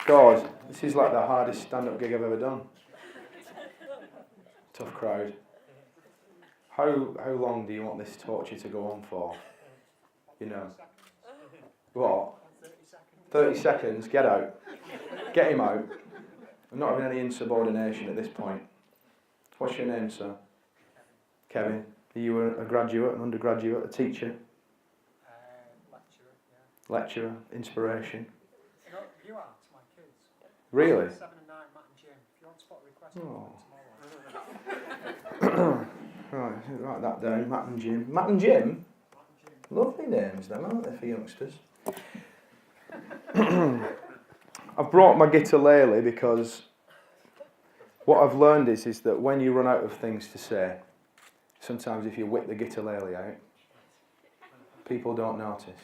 God, this is like the hardest stand-up gig I've ever done. Tough crowd. How long do you want this torture to go on for? You know. What? 30 seconds, get out. Get him out. I'm not having any insubordination at this point. What's your name, sir? Kevin. Are you a graduate, an undergraduate, a teacher? Lecturer, yeah. Lecturer, inspiration. No, you are to my kids. Really? 7 and 9, Matt and Jim. If you want spot request, tomorrow. Right, write that down. Matt and Jim. Matt and Jim? Lovely names, them, aren't they, for youngsters? I've brought my guitar because what I've learned is that when you run out of things to say, sometimes if you whip the guitar out, people don't notice.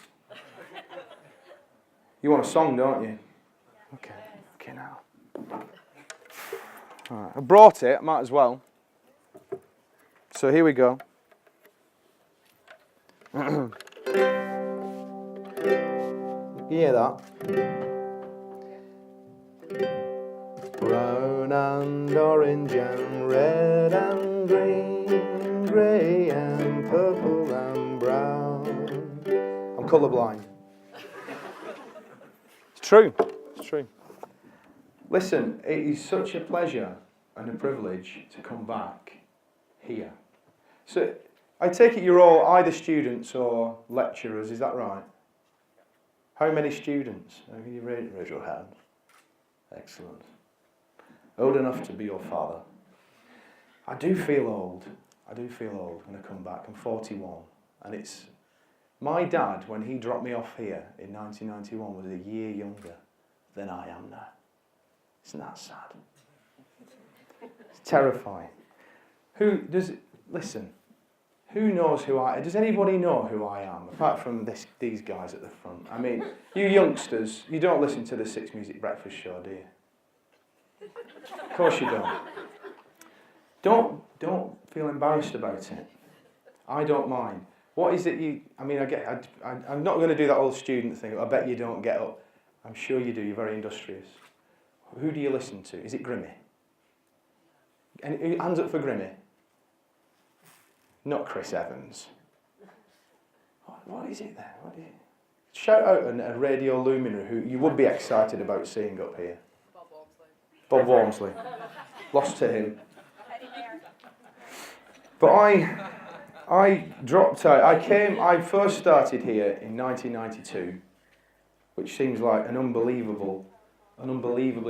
You want a song, don't you? Okay now. Right, I brought it, might as well. So here we go. You hear that? Brown and orange and red and green, grey and purple and brown. I'm colourblind. It's true. It's true. Listen, it is such a pleasure and a privilege to come back here. So, I take it you're all either students or lecturers, is that right? How many students? Can you raise your hand? Excellent. Old enough to be your father. I do feel old when I come back. I'm 41. And it's... My dad, when he dropped me off here in 1991, was a year younger than I am now. Isn't that sad? It's terrifying. Listen, who knows who I am? Does anybody know who I am, apart from these guys at the front? I mean, you youngsters, you don't listen to the Six Music Breakfast Show, do you? Of course you don't. Don't feel embarrassed about it. I don't mind. What is it I'm not going to do that old student thing. I bet you don't get up. I'm sure you do. You're very industrious. Who do you listen to? Is it Grimmy? And hands up for Grimmy. Not Chris Evans. What is it then? Shout out a radio luminary who you would be excited about seeing up here. Bob Walmsley. Lost to him. But I dropped out. I first started here in 1992, which seems like an unbelievably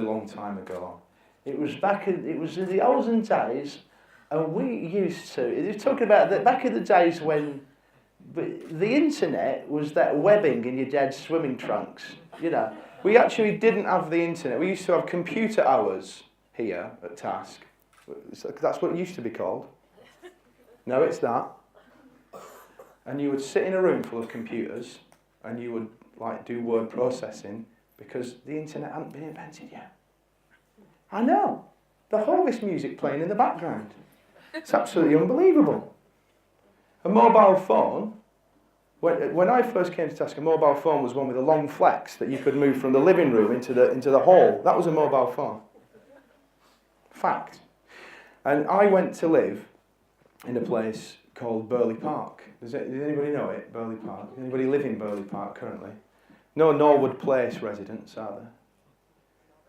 long time ago. It was in the olden days, and we used to. It was talking about back in the days when the internet was that webbing in your dad's swimming trunks. You know, we actually didn't have the internet. We used to have computer hours here at Task. That's what it used to be called. No, it's that. And you would sit in a room full of computers, and you would do word processing because the internet hadn't been invented yet. I know. The whole this music playing in the background. It's absolutely unbelievable. A mobile phone. When I first came to Task, a mobile phone was one with a long flex that you could move from the living room into the hall. That was a mobile phone. Fact. And I went to live in a place called Burley Park. Does anybody know it, Burley Park? Anybody live in Burley Park currently? No Norwood Place residents, are there?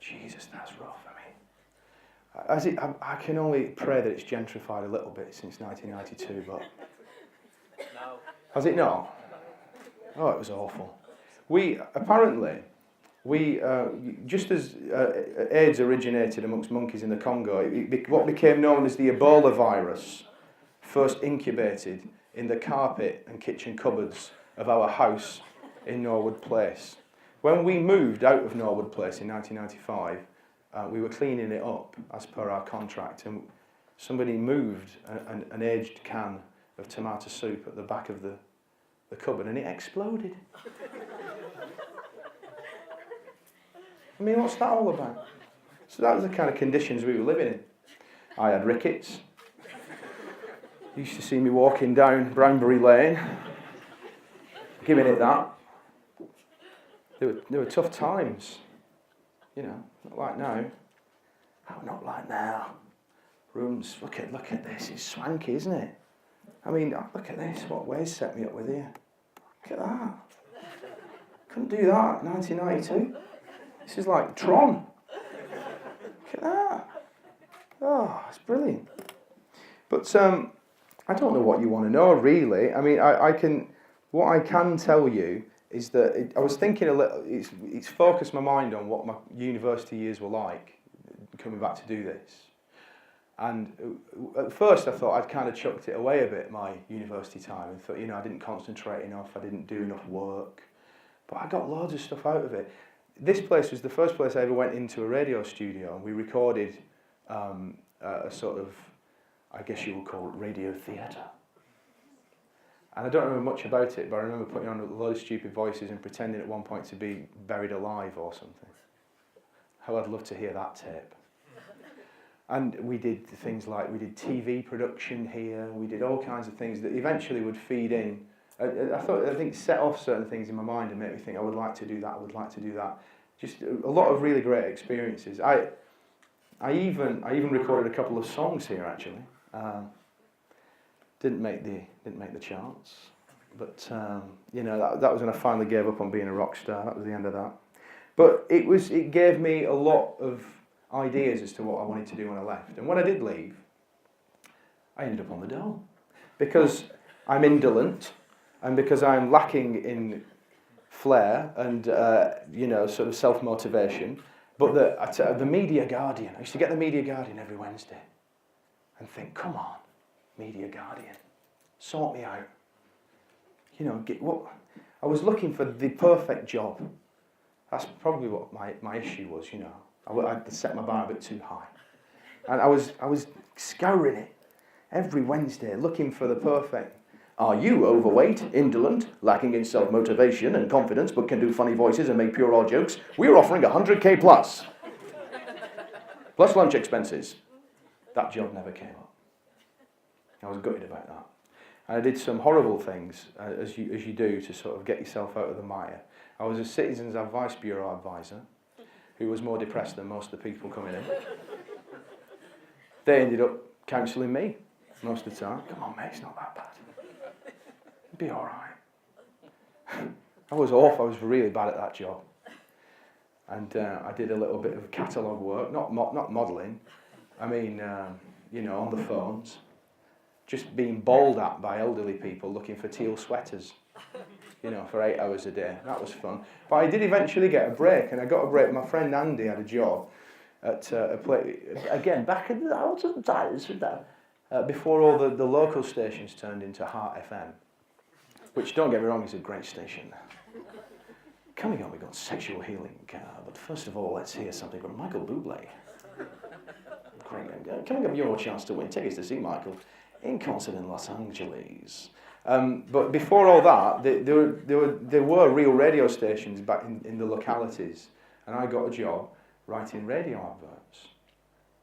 Jesus, that's rough. I can only pray that it's gentrified a little bit since 1992, but... No. Has it not? Oh, it was awful. Just as AIDS originated amongst monkeys in the Congo, what became known as the Ebola virus first incubated in the carpet and kitchen cupboards of our house in Norwood Place. When we moved out of Norwood Place in 1995, we were cleaning it up as per our contract, and somebody moved an aged can of tomato soup at the back of the cupboard, and it exploded. I mean, what's that all about? So that was the kind of conditions we were living in. I had rickets. You used to see me walking down Brownbury Lane, giving it that. There were tough times. not like now. Oh, not like now. Rooms, look at this, it's swanky, isn't it? I mean, look at this, what Wes set me up with here. Look at that. Couldn't do that in 1992. This is like Tron. Look at that. Oh, it's brilliant. But I don't know what you want to know, really. I mean, what I can tell you is that I was thinking a little, it's focused my mind on what my university years were like, coming back to do this. And at first I thought I'd kind of chucked it away a bit, my university time, and thought, I didn't concentrate enough, I didn't do enough work. But I got loads of stuff out of it. This place was the first place I ever went into a radio studio, and we recorded a sort of, I guess you would call it radio theatre. And I don't remember much about it, but I remember putting on a load of stupid voices and pretending at one point to be buried alive or something. How I'd love to hear that tape. And we did things like, we did TV production here, we did all kinds of things that eventually would feed in. I think set off certain things in my mind and make me think, I would like to do that, I would like to do that. Just a lot of really great experiences. I even recorded a couple of songs here, actually. Didn't make the charts, but that was when I finally gave up on being a rock star. That was the end of that. But it gave me a lot of ideas as to what I wanted to do when I left. And when I did leave, I ended up on the dole because I'm indolent and because I'm lacking in flair and sort of self-motivation. But the Media Guardian, I used to get the Media Guardian every Wednesday and think, come on, Media Guardian, sort me out. I was looking for the perfect job. That's probably what my issue was, I'd set my bar a bit too high. And I was scouring it every Wednesday, looking for the perfect. Are you overweight, indolent, lacking in self-motivation and confidence, but can do funny voices and make pure jokes? We're offering 100k plus. Plus lunch expenses. That job never came up. I was gutted about that. And I did some horrible things, as you do, to sort of get yourself out of the mire. I was a Citizens Advice Bureau advisor, who was more depressed than most of the people coming in. They ended up counselling me most of the time. Come on, mate, it's not that bad. It'll be all right. I was awful. I was really bad at that job. And I did a little bit of catalogue work, not modelling. I mean, on the phones. Just being bawled at by elderly people looking for teal sweaters, for 8 hours a day. That was fun. But I did eventually get a break, and I got a break. My friend Andy had a job at a place, again, back in the olden days, before all the local stations turned into Heart FM, which, don't get me wrong, is a great station. Coming up, we've got Sexual Healing, but first of all, let's hear something from Michael Bublé. Great. Coming up, your chance to win tickets to see Michael in concert in Los Angeles. But before all that, there were real radio stations back in the localities, and I got a job writing radio adverts,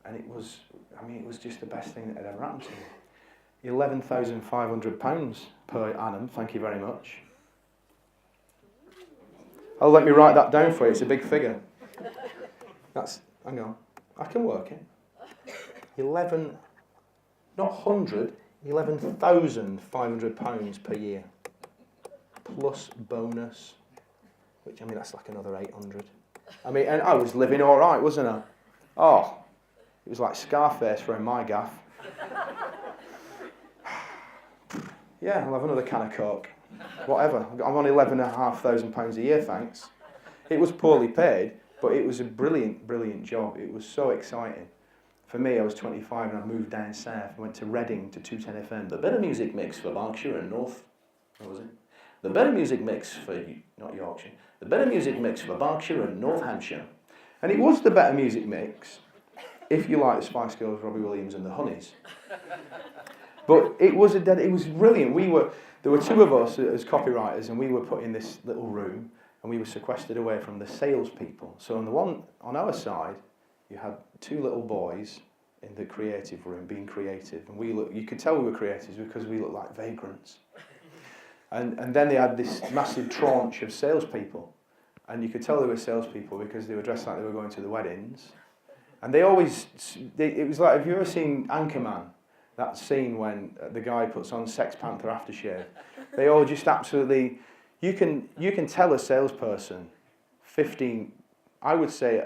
and it was just the best thing that had ever happened to me. £11,500 per annum, thank you very much. Oh, let me write that down for you, it's a big figure. Hang on, I can work it. 11, not 100, £11,500 per year. Plus bonus, which, that's like another 800. And I was living all right, wasn't I? Oh, it was like Scarface from my gaff. Yeah, I'll have another can of Coke. Whatever. I'm on £11,500 a year, thanks. It was poorly paid, but it was a brilliant, brilliant job. It was so exciting. For me, I was 25 and I moved down south. I went to Reading to 210 FM. The better music mix for Berkshire and North... What was it? The better music mix for... Not Yorkshire. The better music mix for Berkshire and North Hampshire. And it was the better music mix if you like the Spice Girls, Robbie Williams and the Honeys. But it was brilliant. There were two of us as copywriters, and we were put in this little room, and we were sequestered away from the salespeople. So on our side, you had two little boys in the creative room being creative, and you could tell we were creatives because we looked like vagrants. And then they had this massive tranche of salespeople, And you could tell they were salespeople because they were dressed like they were going to the weddings. And they always, it was like, have you ever seen Anchorman? That scene when the guy puts on Sex Panther aftershave. They all just absolutely, you can tell a salesperson 15, I would say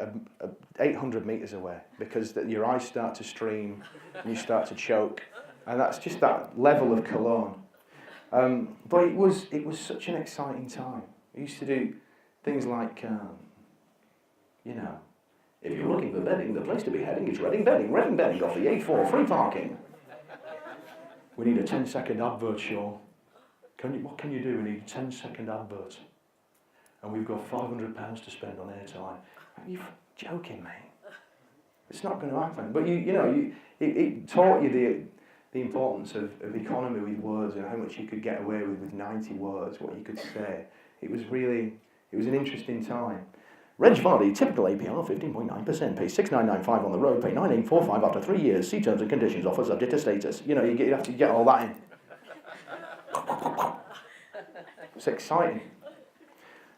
800 metres away, because your eyes start to stream and you start to choke. And that's just that level of cologne. But it was such an exciting time. I used to do things like, you know, if you're looking for bedding, the place to be heading is Reading Bedding. Reading Bedding off the A4, free parking. We need a 10-second advert, Shaun. What can you do? We need a 10-second advert. And we've got £500 to spend on airtime. Are you joking, mate? It's not going to happen. But it taught you the importance of economy with words and how much you could get away with 90 words, what you could say. It was an interesting time. Reg Vardy, typical APR 15.9%, pay 6,995 on the road, pay 9,845 after 3 years, see terms and conditions, offer subject to status. You have to get all that in. It's exciting.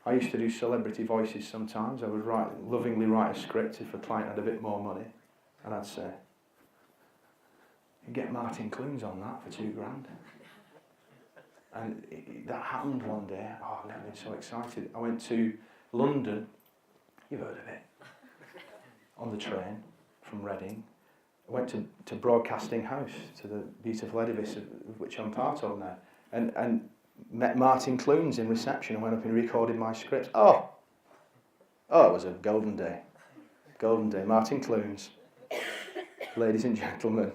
I used to do celebrity voices sometimes. I would lovingly write a script if a client had a bit more money, and I'd say, you get Martin Clunes on that for £2,000. And that happened one day. Oh, I've never been so excited. I went to London. You've heard of it. On the train from Reading. I went to Broadcasting House, to the beautiful edifice of which I'm part of now, and met Martin Clunes in reception and went up and recorded my script. Oh, it was a golden day. Golden day. Martin Clunes. Ladies and gentlemen.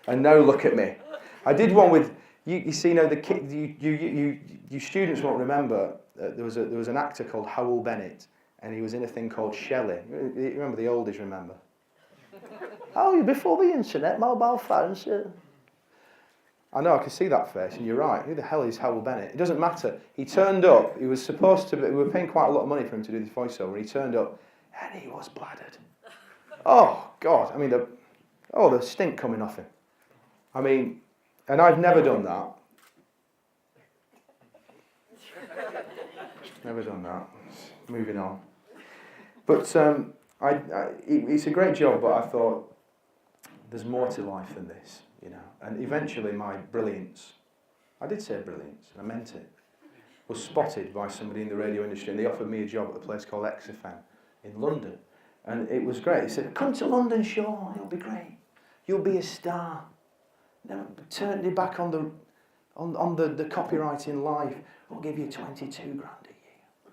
And now look at me. I did one with, you see now, you students won't remember, there was an actor called Howell Bennett, and he was in a thing called Shelley. You remember the oldies, remember? Oh, before the internet, mobile phones. I know, I can see that face, and you're right. Who the hell is Howell Bennett? It doesn't matter. He turned up, he was supposed to be, we were paying quite a lot of money for him to do this voiceover. He turned up, and he was bladdered. Oh, God. I mean, the stink coming off him. I mean, and I've never done that. Never done that. Moving on. But it's a great job, but I thought there's more to life than this, And eventually my brilliance, I did say brilliance, and I meant it, was spotted by somebody in the radio industry, and they offered me a job at a place called XFM in London. And it was great. He said, come to London, Shaun, it'll be great. You'll be a star. Now, turn your back on the copywriting life. We'll give you 22 grand a year.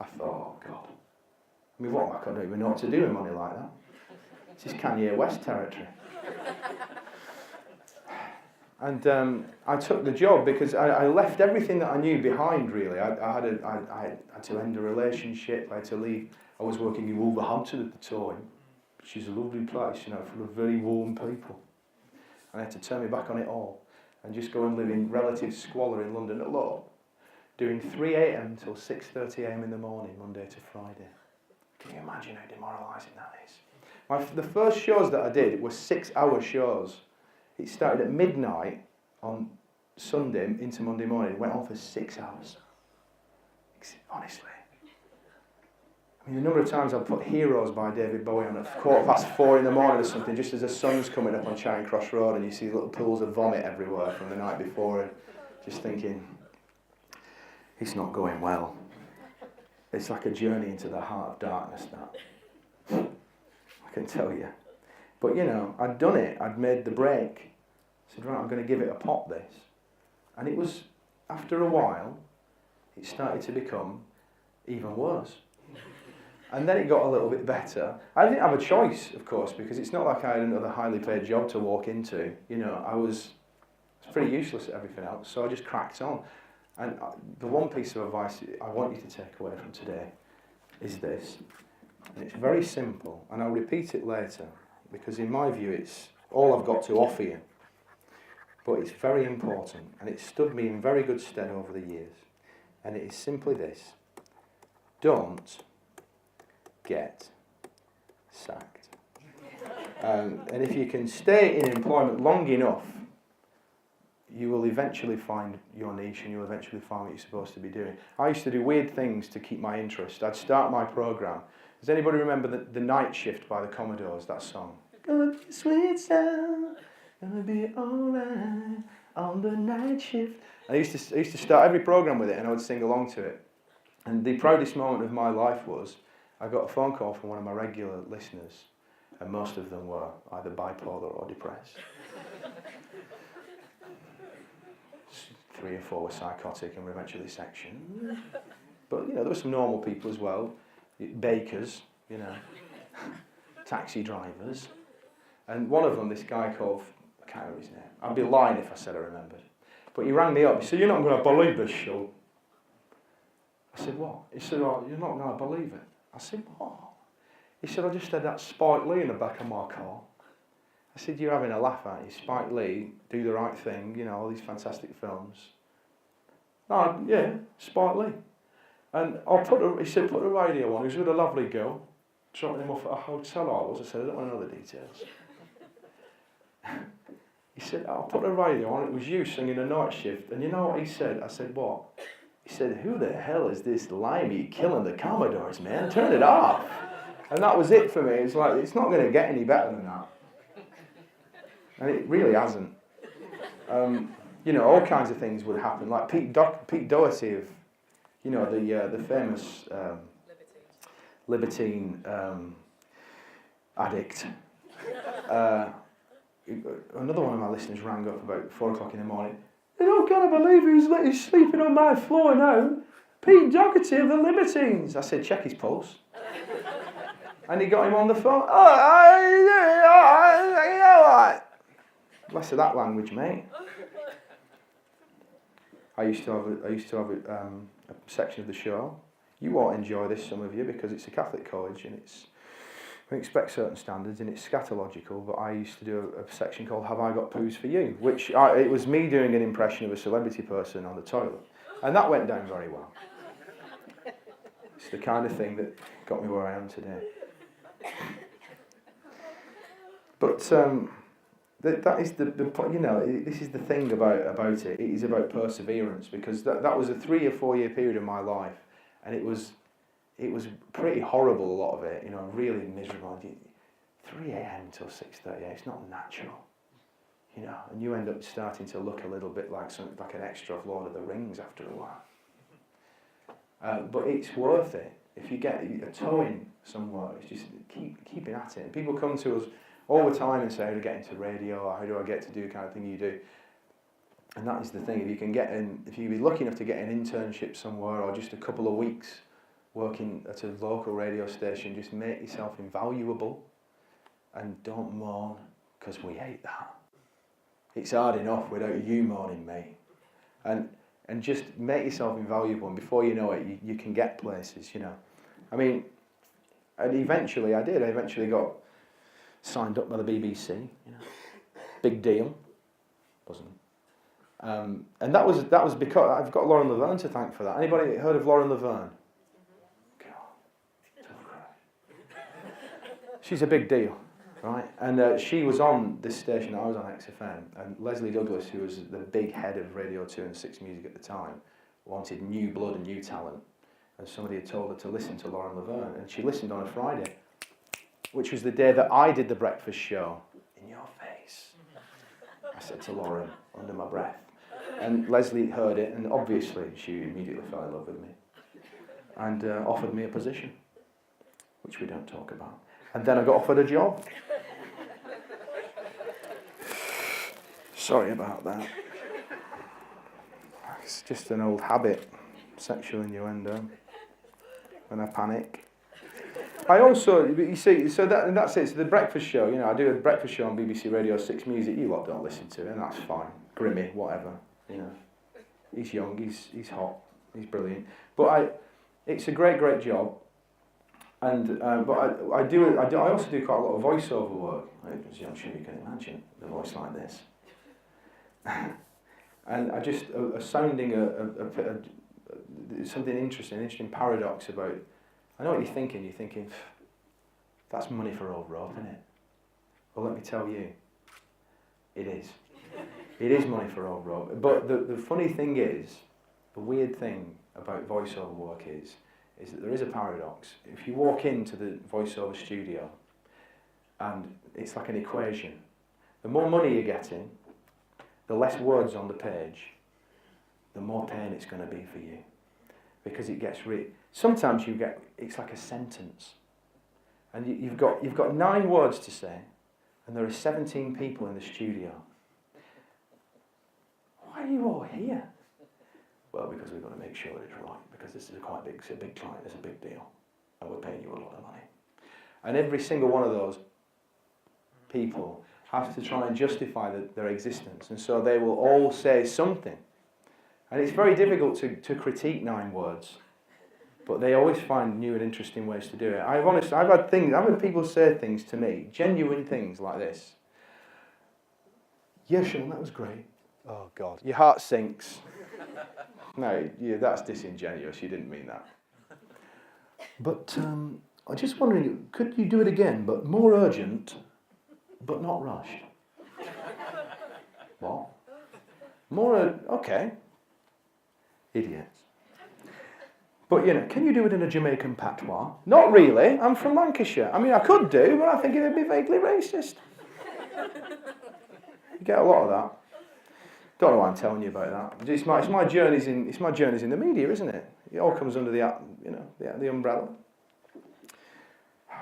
I thought, oh God. I mean, I don't even know what to do with money like that. This is Kanye West territory. And I took the job because I left everything that I knew behind, really. I had to end a relationship. I had to leave. I was working in Wolverhampton at the time, which is a lovely place, full of very warm people. And I had to turn my back on it all and just go and live in relative squalor in London alone, doing 3 a.m. till 6:30 a.m. in the morning, Monday to Friday. Can you imagine how demoralising that is? The first shows that I did were 6-hour shows. It started at midnight on Sunday into Monday morning. It went on for 6 hours. Honestly. I mean, the number of times I've put Heroes by David Bowie on at 4:15 in the morning or something, just as the sun's coming up on Charing Cross Road and you see little pools of vomit everywhere from the night before, and just thinking, it's not going well. It's like a journey into the heart of darkness, that. I can tell you. But, I'd done it. I'd made the break. I said, right, I'm going to give it a pop, this. And it was, after a while, it started to become even worse. And then it got a little bit better. I didn't have a choice, of course, because it's not like I had another highly paid job to walk into. I was pretty useless at everything else, so I just cracked on. And the one piece of advice I want you to take away from today is this. And it's very simple, and I'll repeat it later, because in my view it's all I've got to offer you. But it's very important, and it's stood me in very good stead over the years. And it is simply this. Don't get sacked. And if you can stay in employment long enough, you will eventually find your niche and you'll eventually find what you're supposed to be doing. I used to do weird things to keep my interest. I'd start my programme. Does anybody remember the Night Shift by the Commodores, that song? Gonna be sweet sound, gonna be alright on the night shift. I used to start every programme with it and I would sing along to it. And the proudest moment of my life was I got a phone call from one of my regular listeners, and most of them were either bipolar or depressed. 3 or 4 were psychotic and were eventually sectioned. But, there were some normal people as well. Bakers, taxi drivers. And one of them, this guy called, I can't remember his name. I'd be lying if I said I remembered. But he rang me up. He said, "You're not going to believe this, Shaun." I said, "What?" He said, "Oh, you're not going to believe it." I said, "What?" He said, "I just had that Spike Lee in the back of my car." I said, "You're having a laugh, aren't you? Spike Lee, Do the Right Thing, all these fantastic films." "Oh, yeah, Spike Lee." And he said, "Put the radio on." He was with a lovely girl, dropping him off at a hotel I was. I said, "I don't want to know the details." He said, "I'll put the radio on. It was you singing a Night Shift." And you know what he said? I said, "What?" He said, "Who the hell is this limey killing the Commodores, man? Turn it off." And that was it for me. It's like, it's not going to get any better than that. And it really hasn't. All kinds of things would happen. Like Pete Doherty of, the famous libertine addict. Another one of my listeners rang up about 4 o'clock in the morning. "You're not going to believe he's sleeping on my floor now. Pete Doherty of the Libertines." I said, "Check his pulse." And he got him on the phone. "Oh, less of that language, mate." I used to have a section of the show. You won't enjoy this, some of you, because it's a Catholic college and we expect certain standards and it's scatological, but I used to do a section called "Have I Got Poos for You?" which it was me doing an impression of a celebrity person on the toilet. And that went down very well. It's the kind of thing that got me where I am today. But that is the this is the thing about it. It is about perseverance, because that was a 3 or 4 year period of my life, and it was pretty horrible, a lot of it, really miserable. 3 a.m. till 6:30, it's not natural, and you end up starting to look a little bit like an extra of Lord of the Rings after a while. But it's worth it. If you get a toe in somewhere, it's just keeping at it. And people come to us all the time and say, "How do I get into radio?" or "How do I get to do the kind of thing you do?" And that is the thing. If you can be lucky enough to get an internship somewhere, or just a couple of weeks working at a local radio station, just make yourself invaluable and don't moan, because we hate that. It's hard enough without you moaning, mate. And just make yourself invaluable, and before you know it, you can get places, I mean, and eventually I did. I eventually got signed up by the BBC, big deal, wasn't it? And that was because I've got Lauren Laverne to thank for that. Anybody heard of Lauren Laverne? She's a big deal, right? And she was on this station that I was on, XFM, and Leslie Douglas, who was the big head of Radio 2 and 6 Music at the time, wanted new blood and new talent, and somebody had told her to listen to Lauren Laverne, and she listened on a Friday, which was the day that I did the breakfast show. "In your face," I said to Lauren under my breath. And Leslie heard it, and obviously she immediately fell in love with me and offered me a position, which we don't talk about. And then I got offered a job. Sorry about that. It's just an old habit, sexual innuendo, when I panic. I also, you see, that's it. So the breakfast show, I do a breakfast show on BBC Radio 6 Music. You lot don't listen to it, and that's fine. Grimmy, whatever, He's young, he's hot, he's brilliant. But it's a great job. And but I also do quite a lot of voiceover work. I'm sure you can imagine the voice like this. And I just sounding something interesting paradox about. I know what you're thinking. You're thinking, that's money for old rope, isn't it? Well, let me tell you, it is. It is money for old Rob. But the funny thing is, the weird thing about voiceover work is that there is a paradox. If you walk into the voiceover studio, and it's like an equation. The more money you're getting, the less words on the page, the more pain it's going to be for you. Because it gets sometimes it's like a sentence. And you've got 9 words to say, and there are 17 people in the studio. Why are you all here? Well, because we've got to make sure it's right, because this is it's a big client, it's a big deal, and we're paying you a lot of money. And every single one of those people has to try and justify their existence, and so they will all say something. And it's very difficult to critique 9 words, but they always find new and interesting ways to do it. I've had people say things to me, genuine things like this. Yeah, Shaun, that was great. Oh God, your heart sinks. No, that's disingenuous. You didn't mean that. But I'm just wondering, could you do it again, but more urgent, but not rushed? What? Okay. Idiots. But, can you do it in a Jamaican patois? Not really. I'm from Lancashire. I mean, I could do, but I think it would be vaguely racist. You get a lot of that. Don't know why I'm telling you about that. It's my journeys in the media, isn't it? It all comes under the umbrella.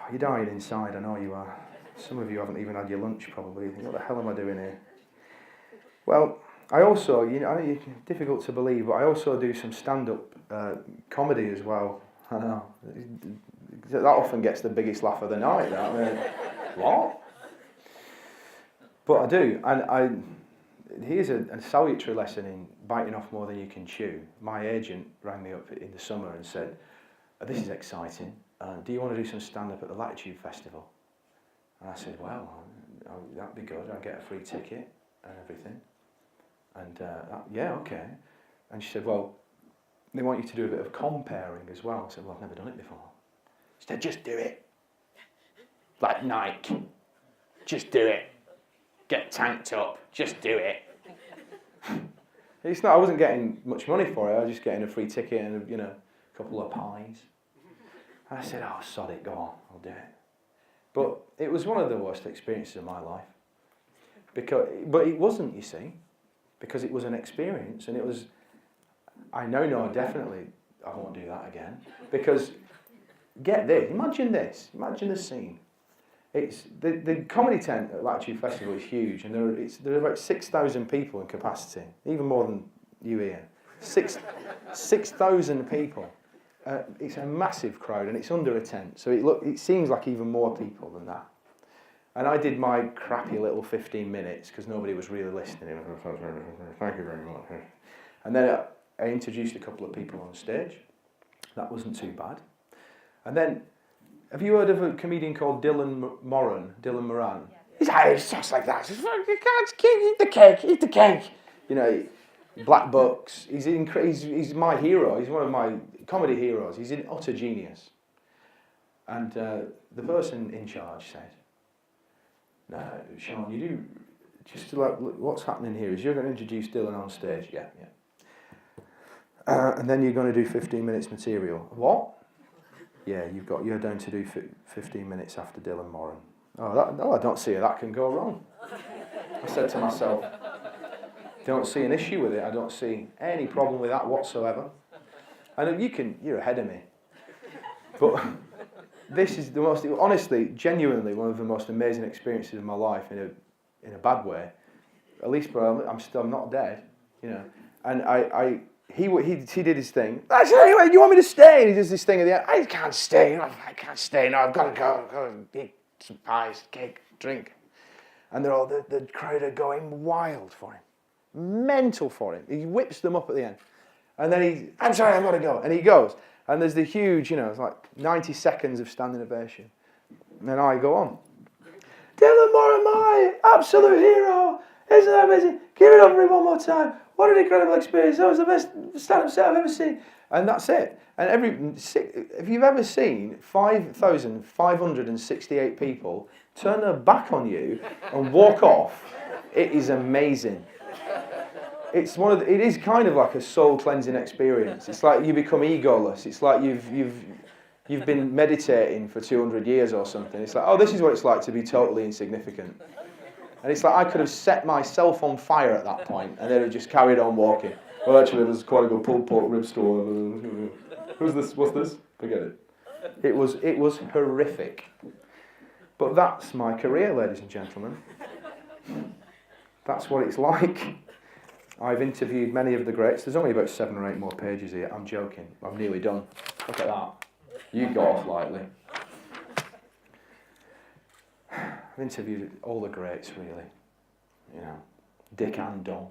You're dying inside, I know you are. Some of you haven't even had your lunch, probably. What the hell am I doing here? Well, I also, it's difficult to believe, but I also do some stand-up comedy as well. I know. That often gets the biggest laugh of the night. What? But I do, and here's a salutary lesson in biting off more than you can chew. My agent rang me up in the summer and said, this is exciting. Do you want to do some stand-up at the Latitude Festival? And I said, well, that'd be good. I'd get a free ticket and everything. And yeah, okay. And she said, well, they want you to do a bit of comparing as well. I said, well, I've never done it before. She said, just do it. Like Nike. Just do it. Get tanked up. Just do it. I wasn't getting much money for it. I was just getting a free ticket and a couple of pies. And I said, oh, sod it, go on, I'll do it. But it was one of the worst experiences of my life. But it wasn't, you see, because it was an experience, and it was, I know definitely I won't do that again. Because, get this, imagine the scene. It's the comedy tent at Latitude Festival is huge, and there are about 6,000 people in capacity, even more than you here. 6,000 people. It's a massive crowd, and it's under a tent, so it seems like even more people than that. And I did my crappy little 15 minutes because nobody was really listening. Thank you very much. And then I introduced a couple of people on stage. That wasn't too bad. And then, have you heard of a comedian called Dylan Moran? He's just like that. He's like, you can't eat the cake. Black Bucks. He's my hero. He's one of my comedy heroes. He's an utter genius. And the person in charge said, no, Shaun, you do, just to what's happening here is you're going to introduce Dylan on stage. Yeah. And then you're going to do 15 minutes material. What? Yeah, you're down to do 15 minutes after Dylan Moran. I don't see how that can go wrong. I said to myself, don't see an issue with it. I don't see any problem with that whatsoever. And you're ahead of me. But this is the most, honestly, genuinely one of the most amazing experiences of my life in a bad way. At least, bro, I'm not dead, And he did his thing. I said, anyway, you want me to stay? And he does this thing at the end. I can't stay. No, I've got to go and eat some pies, cake, drink. And they're all the crowd are going wild for him, mental for him. He whips them up at the end, and then I'm sorry, I've got to go. And he goes, and there's the huge, it's like 90 seconds of standing ovation. And then I go on. Dylan Moran, my absolute hero. Isn't that amazing? Give it up for him one more time. What an incredible experience. That was the best stand-up set I've ever seen. And that's it. And if you've ever seen 5,568 people turn their back on you and walk off, it is amazing. It's it is kind of like a soul cleansing experience. It's like you become egoless. It's like you've been meditating for 200 years or something. It's like, oh, this is what it's like to be totally insignificant. And it's like I could have set myself on fire at that point and then have just carried on walking. Well, actually, there's quite a good pulled pork rib store. Who's this? What's this? Forget it. It was horrific. But that's my career, ladies and gentlemen. That's what it's like. I've interviewed many of the greats. There's only about 7 or 8 more pages here. I'm joking. I'm nearly done. Look at that. You got off lightly. I've interviewed all the greats, really. You know, Dick and Don.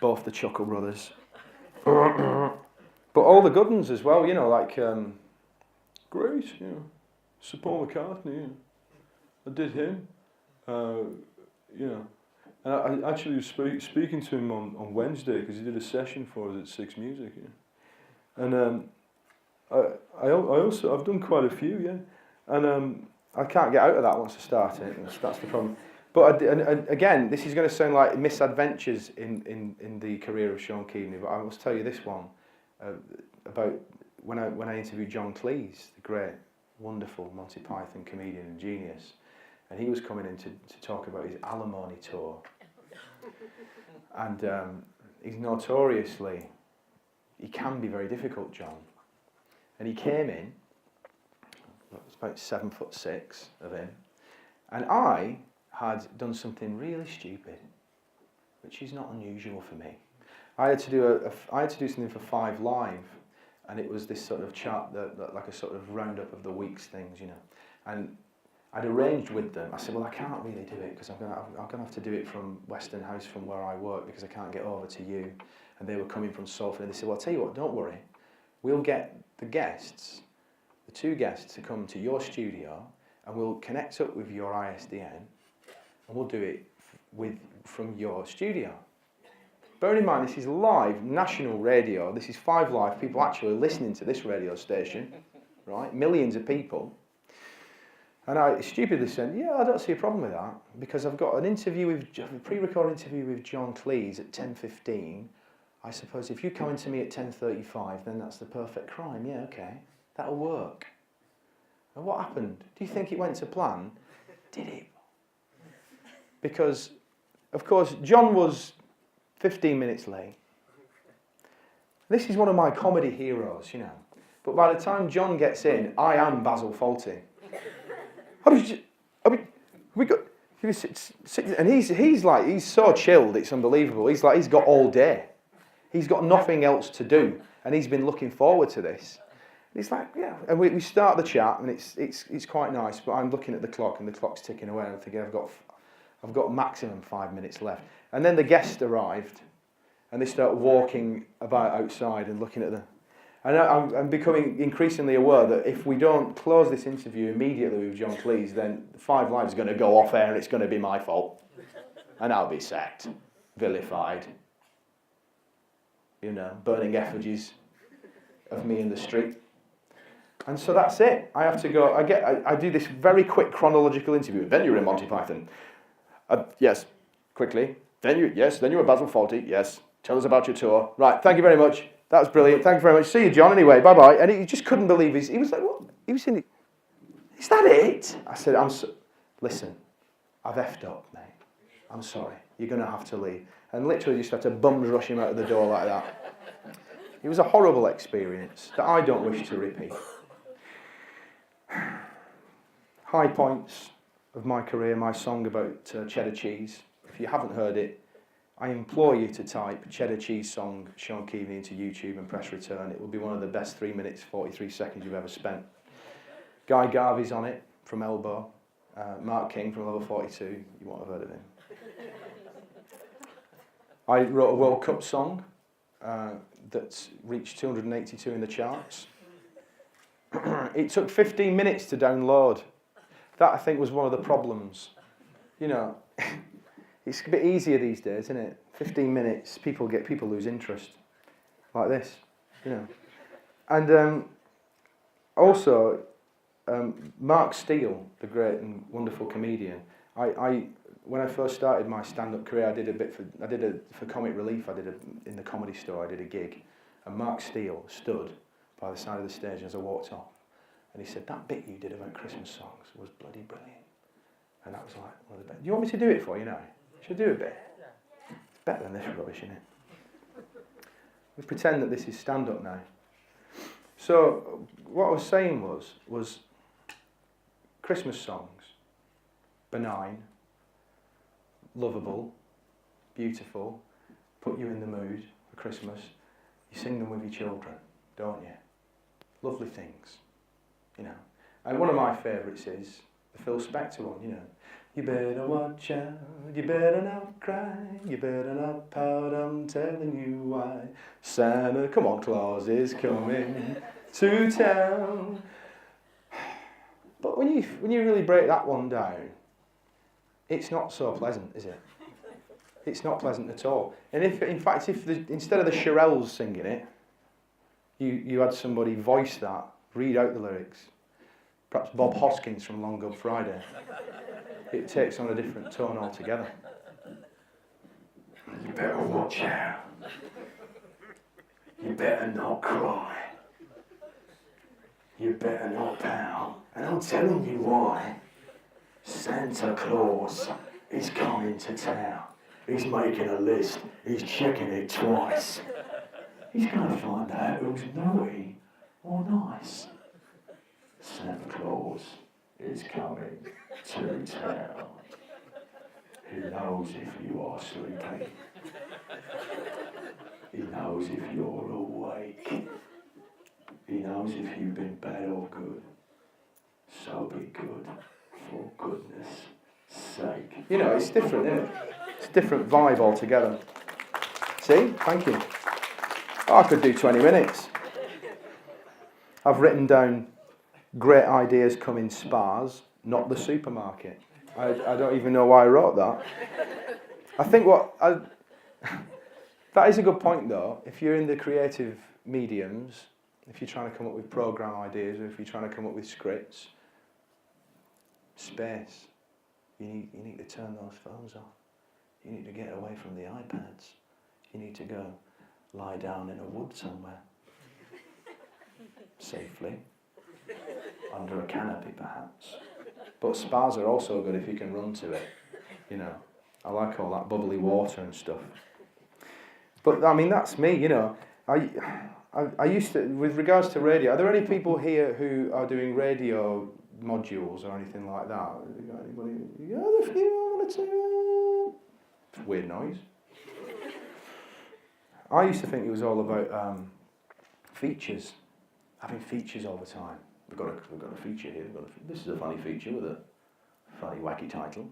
Both the Chuckle Brothers. But all the good ones as well, you know, like Grace, you know, Sir Paul McCartney, you know. I did him, you know. And I actually was speaking to him on Wednesday because he did a session for us at Six Music, you know. And I've done quite a few, yeah. And I can't get out of that once I start it. That's the problem. But and again, this is going to sound like misadventures in the career of Shaun Keaveny, but I must tell you this one about when I interviewed John Cleese, the great, wonderful Monty Python comedian and genius, and he was coming in to talk about his alimony tour, and he's notoriously, he can be very difficult, John, and he came in. It's about 7'6" of him, and I had done something really stupid, which is not unusual for me. I had to do something for 5 Live, and it was this sort of chart that like a sort of roundup of the week's things, you know. And I'd arranged with them. I said, well, I can't really do it because I'm gonna have to do it from Western House, from where I work, because I can't get over to you. And they were coming from Salford, and they said, well, I'll tell you what, don't worry, we'll get the guests, the 2 guests, to come to your studio, and we'll connect up with your ISDN. And we'll do it from your studio. Bearing in mind, this is live, national radio. This is 5 Live. People actually listening to this radio station, right? Millions of people. And I stupidly said, yeah, I don't see a problem with that because I've got a pre-recorded interview with John Cleese at 10:15. I suppose if you come into me at 10:35, then that's the perfect crime. Yeah, okay, that'll work. And what happened? Do you think it went to plan? Did it? Because, of course, John was 15 minutes late. This is one of my comedy heroes, you know. But by the time John gets in, I am Basil Fawlty. We got, and he's so chilled, it's unbelievable. He's got all day. He's got nothing else to do, and he's been looking forward to this. He's like, yeah. And we start the chat, and it's quite nice. But I'm looking at the clock, and the clock's ticking away, and I'm thinking I've got maximum 5 minutes left. And then the guest arrived, and they start walking about outside and looking at the... And I'm becoming increasingly aware that if we don't close this interview immediately with John Cleese, then 5 Live is going to go off air and it's going to be my fault. And I'll be sacked, vilified, you know, burning effigies of me in the street. And so that's it. I have to go. I do this very quick chronological interview. Then you're in Monty Python. Yes, quickly. Then you were Basil Fawlty. Yes. Tell us about your tour. Right. Thank you very much. That was brilliant. Thank you very much. See you, John. Anyway, bye bye. And he just couldn't believe he was like, what? He was in it. Is that it? I said, listen, I've effed up, mate. I'm sorry. You're going to have to leave. And literally just had to bums rush him out of the door like that. It was a horrible experience that I don't wish to repeat. High points of my career, my song about cheddar cheese. If you haven't heard it, I implore you to type cheddar cheese song Shaun Keaveny into YouTube and press return. It will be one of the best 3 minutes 43 seconds you've ever spent. Guy Garvey's on it from Elbow. Mark King from Level 42. You won't have heard of him. I wrote a World Cup song that's reached 282 in the charts. It took 15 minutes to download. That, I think, was one of the problems. You know, it's a bit easier these days, isn't it? 15 minutes, people lose interest. Like this, you know. And also, Mark Steele, the great and wonderful comedian, I when I first started my stand-up career, for Comic Relief, in the Comedy Store, I did a gig, and Mark Steele stood by the side of the stage as I walked off, and he said, that bit you did about Christmas songs was bloody brilliant. And that was like one of the best. Do you want me to do it for you now? Should I do a bit? It's better than this rubbish, isn't it? We pretend that this is stand-up now. So what I was saying was Christmas songs, benign, lovable, beautiful, put you in the mood for Christmas. You sing them with your children, don't you? Lovely things, you know. And one of my favourites is the Phil Spector one, you know. You better watch out, you better not cry, you better not pout, I'm telling you why. Santa, come on, Claus is coming to town. But when you really break that one down, it's not so pleasant, is it? It's not pleasant at all. And if instead of the Shirelles singing it, you had somebody voice that, read out the lyrics, perhaps Bob Hoskins from Long Good Friday, it takes on a different tone altogether. You better watch out. You better not cry. You better not pout. And I'm telling you why. Santa Claus is coming to town. He's making a list. He's checking it twice. He's going to find out who's naughty or nice. Santa Claus is coming to town. He knows if you are sleeping. He knows if you're awake. He knows if you've been bad or good. So be good, for goodness sake. You know, it's different, isn't it? It's a different vibe altogether. See? Thank you. Oh, I could do 20 minutes. I've written down great ideas come in spas, not the supermarket. I don't even know why I wrote that. I think that is a good point though. If you're in the creative mediums, if you're trying to come up with program ideas, or if you're trying to come up with scripts, space. You need to turn those phones off. You need to get away from the iPads. You need to go lie down in a wood somewhere. Safely. Under a canopy perhaps. But spas are also good if you can run to it. You know, I like all that bubbly water and stuff. But I mean, that's me, you know. I used to, with regards to radio, are there any people here who are doing radio modules or anything like that? You got anybody? Yeah, there's a few I want to say. It's weird noise. I used to think it was all about features, having features all the time. We've got a feature here. This is a funny feature with a funny, wacky title.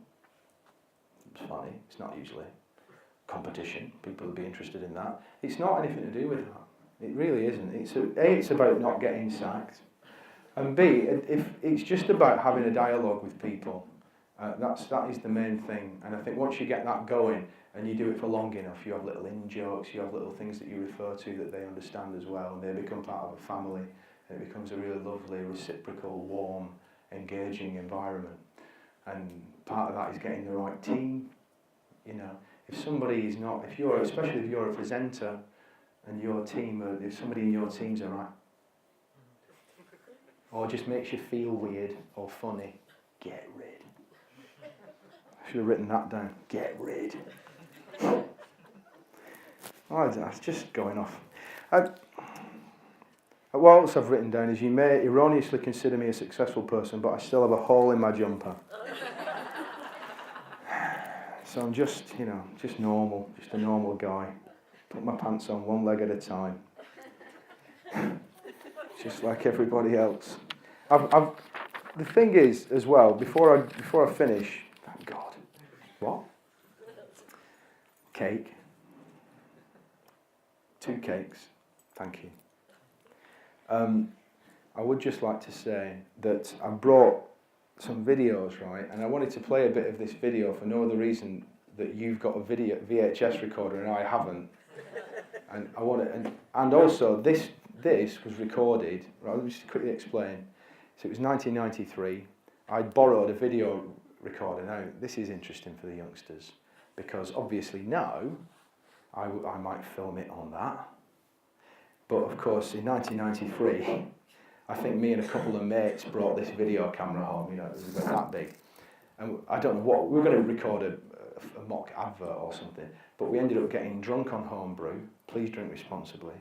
It's funny. It's not usually competition. People would be interested in that. It's not anything to do with that. It really isn't. It's about not getting sacked. And B, if it's just about having a dialogue with people. That is the main thing. And I think once you get that going and you do it for long enough, you have little in-jokes, you have little things that you refer to that they understand as well, and they become part of a family, and it becomes a really lovely, reciprocal, warm, engaging environment. And part of that is getting the right team. You know, if somebody is not, especially if you're a presenter and your team, if somebody in your team's alright, or just makes you feel weird or funny, get rid. I should have written that down. Get rid. Oh, that's just going off. What else I've written down is you may erroneously consider me a successful person, but I still have a hole in my jumper. So I'm just normal, just a normal guy. Put my pants on one leg at a time. Just like everybody else. The thing is, as well, before I finish, thank God. What? Cake. 2 cakes. Thank you. I would just like to say that I brought some videos, right? And I wanted to play a bit of this video for no other reason that you've got a VHS recorder and I haven't. And I want to, and also this was recorded. Right, let me just quickly explain. So it was 1993. I borrowed a video recorder. Now, this is interesting for the youngsters because obviously now I might film it on that. But of course, in 1993, I think me and a couple of mates brought this video camera home, it was about that big. And I don't know what, we were going to record a mock advert or something, but we ended up getting drunk on homebrew, please drink responsibly.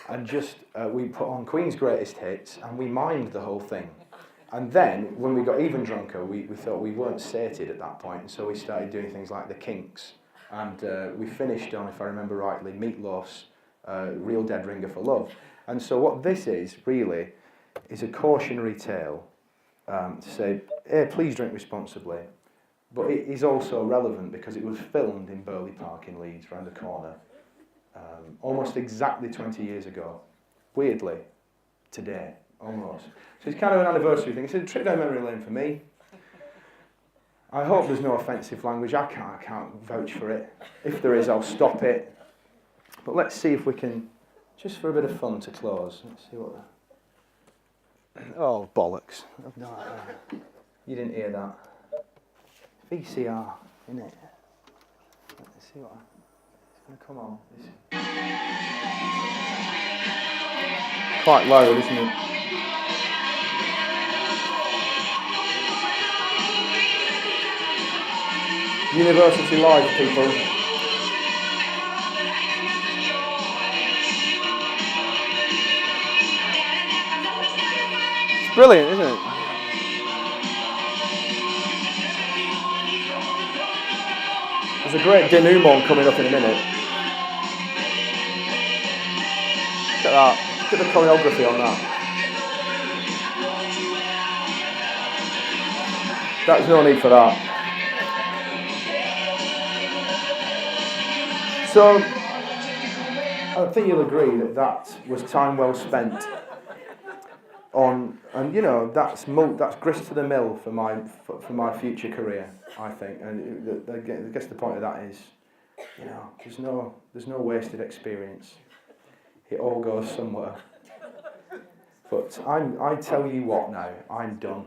And just, we put on Queen's Greatest Hits and we mimed the whole thing. And then, when we got even drunker, we thought we weren't sated at that point, and so we started doing things like the Kinks. And we finished on, if I remember rightly, Meatloaf's Real Dead Ringer for Love. And so what this is, really, is a cautionary tale to say, hey, please drink responsibly. But it is also relevant because it was filmed in Burley Park in Leeds, round the corner, almost exactly 20 years ago. Weirdly, today, almost. So it's kind of an anniversary thing. It's a trip down memory lane for me. I hope there's no offensive language. I can't vouch for it. If there is, I'll stop it. But let's see if we can, just for a bit of fun to close, let's see what oh, bollocks. No, you didn't hear that. VCR, innit? Let's see what, it's going to come on. It's quite loud, isn't it? University Live, people. It's brilliant, isn't it? There's a great denouement coming up in a minute. Look at that. Look at the choreography on that. There's no need for that. So, I think you'll agree that that was time well spent on, and that's grist to the mill for my future career, I think. And I guess the point of that is, there's no wasted experience. It all goes somewhere. But I tell you what now, I'm done.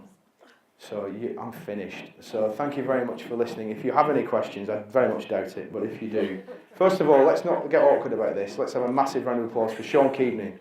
So I'm finished. So thank you very much for listening. If you have any questions, I very much doubt it, but if you do, first of all, let's not get awkward about this. Let's have a massive round of applause for Shaun Keaveny.